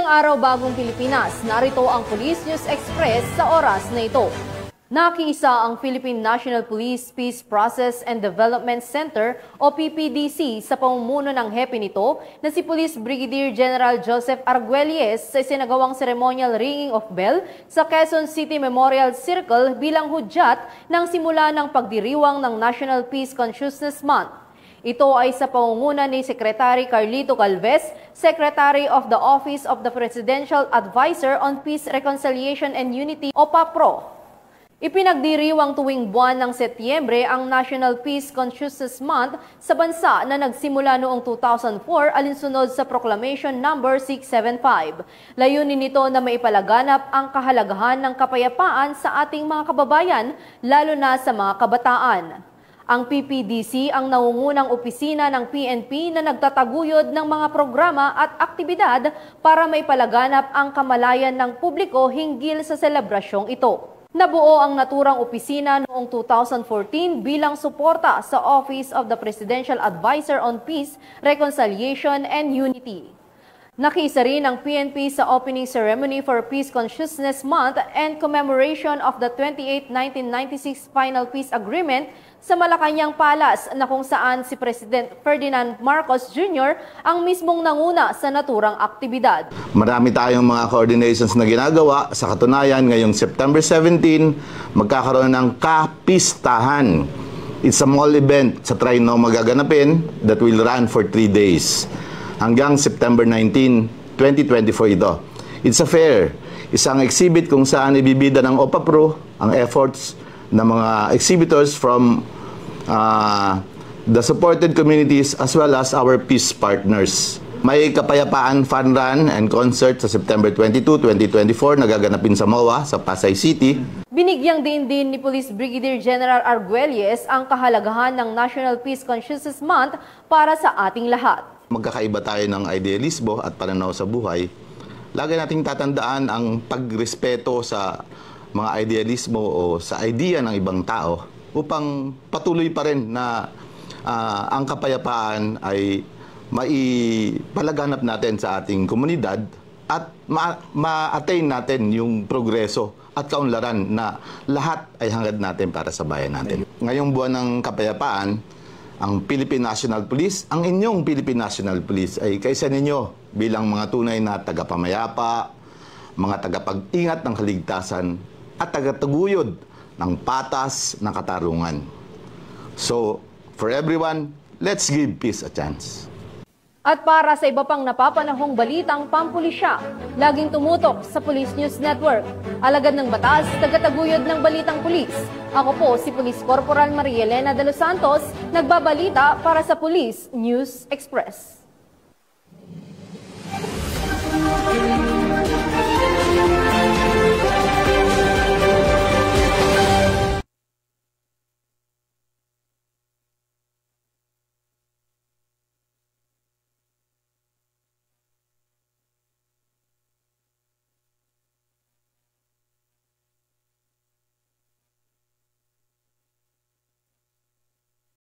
araw bagong Pilipinas, narito ang Police News Express sa oras na ito. Nakiisa ang Philippine National Police Peace Process and Development Center o PPDC sa pamumuno ng hepe nito na si Police Brigadier General Joseph Arguelles sa isinagawang ceremonial ringing of bell sa Quezon City Memorial Circle bilang hudyat ng simula ng pagdiriwang ng National Peace Consciousness Month. Ito ay sa pangunguna ni Secretary Carlito Galvez, Secretary of the Office of the Presidential Advisor on Peace, Reconciliation and Unity o PAPRO. Ipinagdiriwang tuwing buwan ng Setyembre ang National Peace Consciousness Month sa bansa na nagsimula noong 2004 alinsunod sa Proclamation No. 675. Layunin nito na maipalaganap ang kahalagahan ng kapayapaan sa ating mga kababayan, lalo na sa mga kabataan. Ang PPDC ang nangungunang opisina ng PNP na nagtataguyod ng mga programa at aktibidad para maipalaganap ang kamalayan ng publiko hinggil sa selebrasyong ito. Nabuo ang naturang opisina noong 2014 bilang suporta sa Office of the Presidential Advisor on Peace, Reconciliation and Unity. Nakiisa rin ang PNP sa opening ceremony for Peace Consciousness Month and commemoration of the 28 1996 Final Peace Agreement sa Malacañang Palace na kung saan si President Ferdinand Marcos Jr. ang mismong nanguna sa naturang aktibidad. Marami tayong mga coordinations na ginagawa. Sa katunayan, ngayong September 17, magkakaroon ng kapistahan. It's a small event sa Trinoma magaganapin that will run for 3 days. Hanggang September 19, 2024 ito. It's a fair, isang exhibit kung saan ibibida ng OPAPRO ang efforts ng mga exhibitors from the supported communities as well as our peace partners. May kapayapaan fun run and concert sa September 22, 2024 nagaganapin sa MOA sa Pasay City. Binigyang din ni Police Brigadier General Arguelles ang kahalagahan ng National Peace Consciousness Month para sa ating lahat. Magkakaiba tayo ng idealismo at pananaw sa buhay. Lagi nating tatandaan ang pagrespeto sa mga idealismo o sa idea ng ibang tao upang patuloy pa rin na ang kapayapaan ay maipalaganap natin sa ating komunidad at ma-attain natin yung progreso at kaunlaran na lahat ay hangad natin para sa bayan natin. Ngayong buwan ng kapayapaan, ang Philippine National Police, ang inyong Philippine National Police ay kaisa ninyo bilang mga tunay na tagapamayapa, mga tagapag-ingat ng kaligtasan at tagataguyod ng patas na katarungan. So, for everyone, let's give peace a chance. At para sa iba pang napapanahong balitang pampulisya, laging tumutok sa Police News Network. Alagad ng batas, tagataguyod ng balitang pulis. Ako po si Police Corporal Maria Elena de los Santos, nagbabalita para sa Police News Express.